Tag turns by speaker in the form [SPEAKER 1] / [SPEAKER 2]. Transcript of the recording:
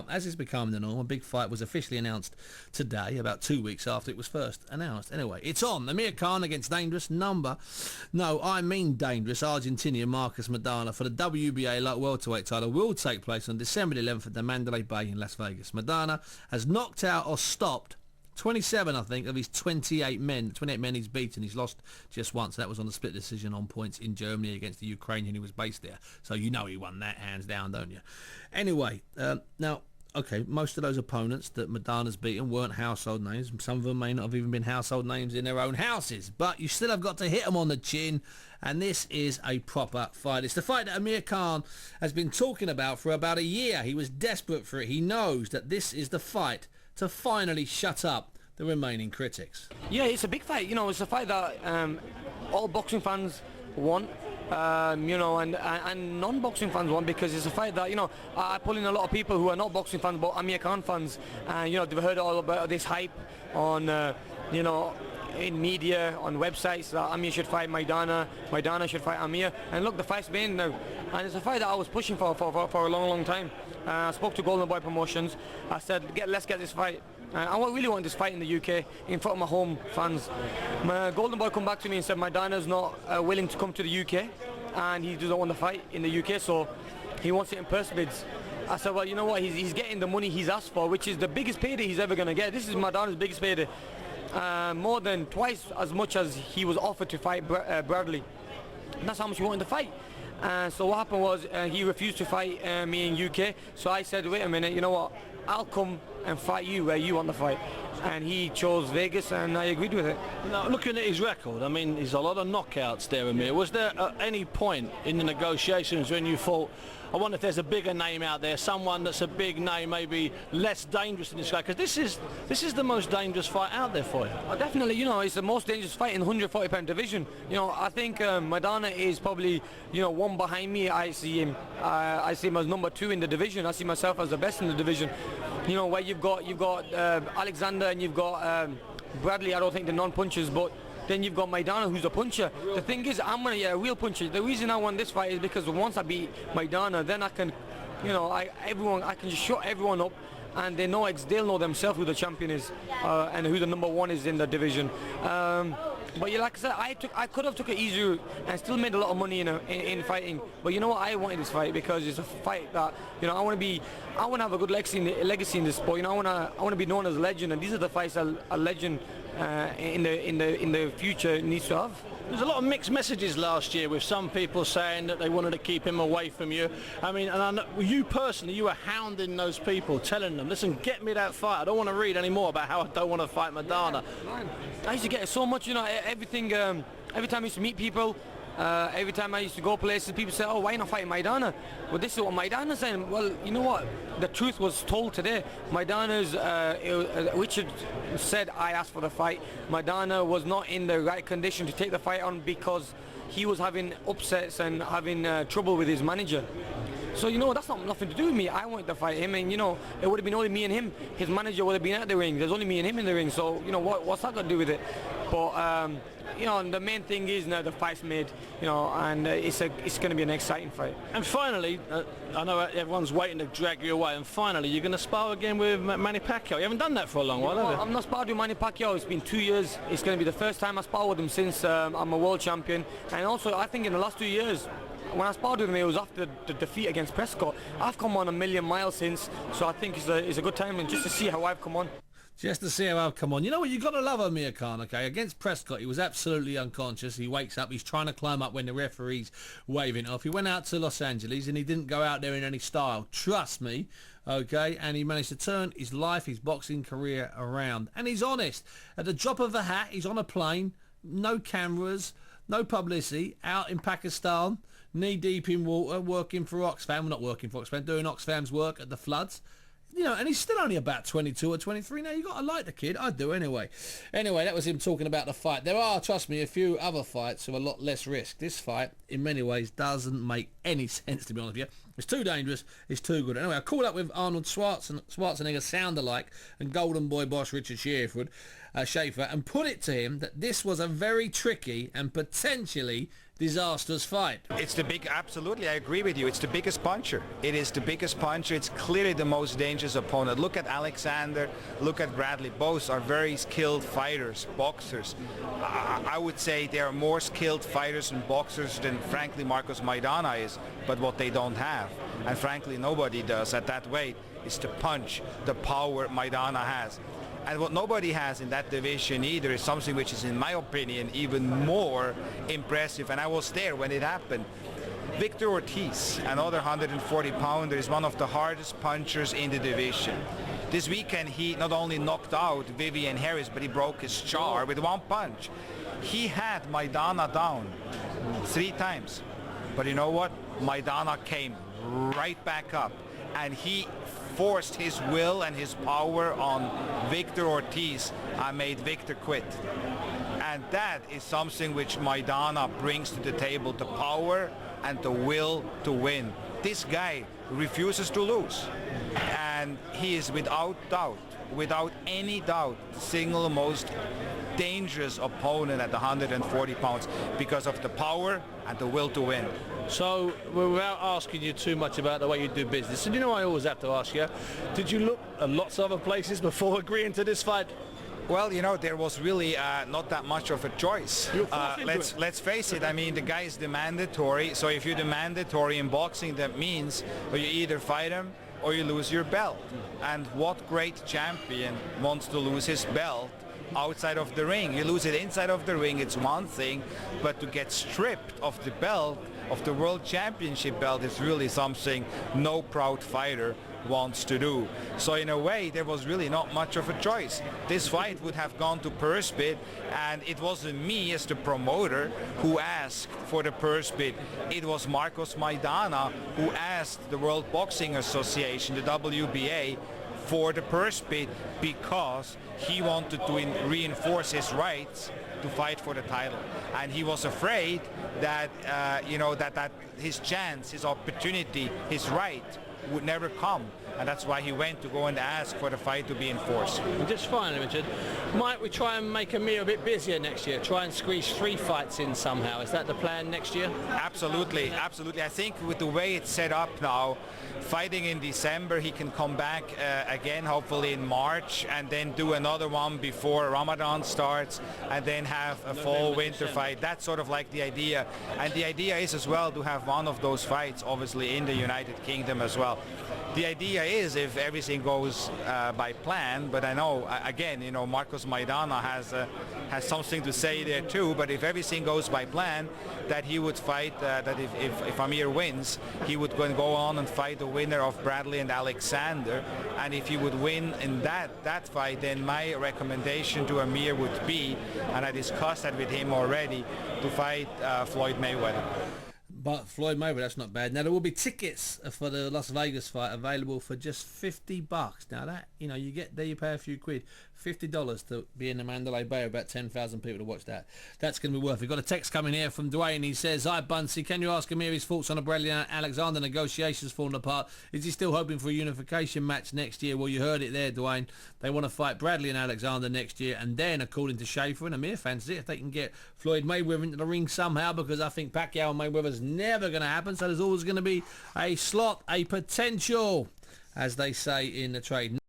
[SPEAKER 1] As is becoming the norm, a big fight was officially announced today, about 2 weeks after it was first announced. Anyway, it's on. Amir Khan against dangerous Argentinian Marcus Maidana for the WBA light welterweight title will take place on December 11th at the Mandalay Bay in Las Vegas. Maidana has knocked out or stopped 27, I think, of his 28 men. 28 men he's beaten. He's lost just once. That was on a split decision on points in Germany against the Ukrainian who was based there. So you know he won that hands down, don't you? Anyway, now, okay, most of those opponents that Maidana's beaten weren't household names. Some of them may not have even been household names in their own houses. But you still have got to hit them on the chin. And this is a proper fight. It's the fight that Amir Khan has been talking about for about a year. He was desperate for it. He knows that this is the fight to finally shut up the remaining critics.
[SPEAKER 2] Yeah, it's a big fight. You know, it's a fight that all boxing fans want. And non-boxing fans want, because it's a fight that, you know, I pull in a lot of people who are not boxing fans but Amir Khan fans, and you know, they've heard all about this hype on you know, in media, on websites, that Amir should fight Maidana should fight Amir, and look, the fight's been now, and it's a fight that I was pushing for a long time. I spoke to Golden Boy Promotions. I said, let's get this fight. I really want this fight in the UK in front of my home fans. My Golden Boy come back to me and said Maidana's not willing to come to the UK, and he doesn't want to fight in the UK, so he wants it in purse bids. I said, well, you know what, he's getting the money he's asked for, which is the biggest payday he's ever going to get. This is Maidana's biggest payday. More than twice as much as he was offered to fight Bradley. And that's how much he wanted to fight. So what happened was he refused to fight me in UK. So I said, wait a minute, you know what, I'll come and fight you where you want to fight. And he chose Vegas, and I agreed with it.
[SPEAKER 3] Now, looking at his record, I mean, there's a lot of knockouts there, Amir. Was there at any point in the negotiations when you thought, I wonder if there's a bigger name out there, someone that's a big name, maybe less dangerous than this guy? Because this is the most dangerous fight out there for you.
[SPEAKER 2] Definitely, you know, it's the most dangerous fight in the 140-pound division. You know, I think Maidana is probably, you know, one behind me. I see him as number 2 in the division. I see myself as the best in the division. You know, where you've got Alexander and you've got Bradley. I don't think they're non-punchers, but then you've got Maidana, who's a puncher. The thing is, I'm gonna get a real puncher. The reason I won this fight is because once I beat Maidana, then I can, you know, I can just shut everyone up, and they'll know themselves who the champion is and who the number 1 is in the division. But yeah, like I said, I could have took it easier and still made a lot of money in fighting. But you know what, I wanted this fight because it's a fight that, you know, I want to have a good legacy in this sport. You know, I want to be known as a legend, and these are the fights a legend in the future needs to have.
[SPEAKER 3] There's a lot of mixed messages last year, with some people saying that they wanted to keep him away from you. I mean, and I know, you personally, you were hounding those people, telling them, listen, get me that fight. I don't want to read any more about how I don't want to fight Maidana.
[SPEAKER 2] Yeah, I used to get so much, you know, everything. Every time I used to meet people, every time I used to go places, people say, oh, why not fighting Maidana? Well, this is what Maidana's saying. Well, you know what? The truth was told today. Maidana's, Richard said I asked for the fight. Maidana was not in the right condition to take the fight on because he was having upsets and having trouble with his manager. So, you know, that's not nothing to do with me. I wanted to fight him, and, you know, it would have been only me and him. His manager would have been at the ring. There's only me and him in the ring. So, you know, what's that got to do with it? But, you know, the main thing is now the fight's made, you know, and it's going to be an exciting fight.
[SPEAKER 3] And finally, I know everyone's waiting to drag you away, and finally you're going to spar again with Manny Pacquiao. You haven't done that for a long while, have you?
[SPEAKER 2] I'm not sparred with Manny Pacquiao. It's been 2 years. It's going to be the first time I spar with him since I'm a world champion. And also, I think in the last 2 years, when I sparred with him, it was after the defeat against Prescott. I've come on a million miles since, so I think it's a good time and just to see how I've come on.
[SPEAKER 1] Just to see how I've come on. You know what, you've got to love Amir Khan, okay? Against Prescott, he was absolutely unconscious. He wakes up, he's trying to climb up when the referee's waving off. He went out to Los Angeles and he didn't go out there in any style. Trust me, okay? And he managed to turn his life, his boxing career around. And he's honest. At the drop of a hat, he's on a plane, no cameras, no publicity, out in Pakistan, knee-deep in water, working for Oxfam. Well, not working for Oxfam, doing Oxfam's work at the floods. You know, and he's still only about 22 or 23 now. You got to like the kid. I do anyway. Anyway, that was him talking about the fight. There are, trust me, a few other fights with a lot less risk. This fight, in many ways, doesn't make any sense, to be honest with you. It's too dangerous. It's too good. Anyway, I called up with Arnold Schwarzenegger sound-alike and Golden Boy boss Richard Schaefer, and put it to him that this was a very tricky and potentially disastrous fight.
[SPEAKER 4] It's the big, absolutely, I agree with you. It's the biggest puncher. It is the biggest puncher. It's clearly the most dangerous opponent. Look at Alexander, look at Bradley. Both are very skilled fighters, boxers. I would say they are more skilled fighters and boxers than, frankly, Marcos Maidana is, but what they don't have, and frankly nobody does at that weight, is the punch, the power Maidana has. And what nobody has in that division either is something which is, in my opinion, even more impressive, and I was there when it happened. Victor Ortiz, another 140-pounder, is one of the hardest punchers in the division. This weekend he not only knocked out Vivian Harris, but he broke his jaw with one punch. He had Maidana down 3 times. But you know what? Maidana came right back up, and he forced his will and his power on Victor Ortiz and made Victor quit. And that is something which Maidana brings to the table, the power and the will to win. This guy refuses to lose, and he is without doubt, without any doubt, the single most dangerous opponent at 140 pounds because of the power and the will to win.
[SPEAKER 3] So, without asking you too much about the way you do business, and you know I always have to ask you, did you look at lots of other places before agreeing to this fight?
[SPEAKER 4] Well, you know, there was really not that much of a choice. Let's face it, I mean, the guy is the mandatory, so if you're the mandatory in boxing, that means you either fight him or you lose your belt. And what great champion wants to lose his belt outside of the ring? You lose it inside of the ring, it's one thing, but to get stripped of the belt, of the World Championship belt, is really something no proud fighter wants to do. So in a way, there was really not much of a choice. This fight would have gone to purse bid, and it wasn't me as the promoter who asked for the purse bid. It was Marcos Maidana who asked the World Boxing Association, the WBA, for the purse bid because he wanted to reinforce his rights to fight for the title, and he was afraid that that his chance, his opportunity, his right would never come, and that's why he went to go and ask for the fight to be enforced.
[SPEAKER 3] And just finally, Richard, might we try and make Amir a bit busier next year? Try and squeeze 3 fights in somehow? Is that the plan next year?
[SPEAKER 4] Absolutely, absolutely. I think with the way it's set up now, fighting in December, he can come back again, hopefully in March, and then do another one before Ramadan starts, and then have a fall-winter fight. That's sort of like the idea. And the idea is as well to have one of those fights, obviously, in the United Kingdom as well. The idea is, if everything goes by plan, but I know, again, you know, Marcos Maidana has something to say there too, but if everything goes by plan, that he would fight, that if Amir wins, he would go on and fight the winner of Bradley and Alexander, and if he would win in that fight, then my recommendation to Amir would be, and I discussed that with him already, to fight Floyd Mayweather.
[SPEAKER 1] But Floyd Mayweather, that's not bad. Now there will be tickets for the Las Vegas fight available for just $50. Now that, you know, you get there, you pay a few quid, $50 to be in the Mandalay Bay, about 10,000 people to watch that. That's going to be worth it. We've got a text coming here from Dwayne. He says, "Hi Bunsey, can you ask Amir his thoughts on the Bradley and Alexander negotiations falling apart? Is he still hoping for a unification match next year?" Well, you heard it there, Dwayne. They want to fight Bradley and Alexander next year, and then, according to Schaefer and Amir fans, if they can get Floyd Mayweather into the ring somehow, because I think Pacquiao and Mayweather's never going to happen, so there's always going to be a slot, a potential, as they say in the trade.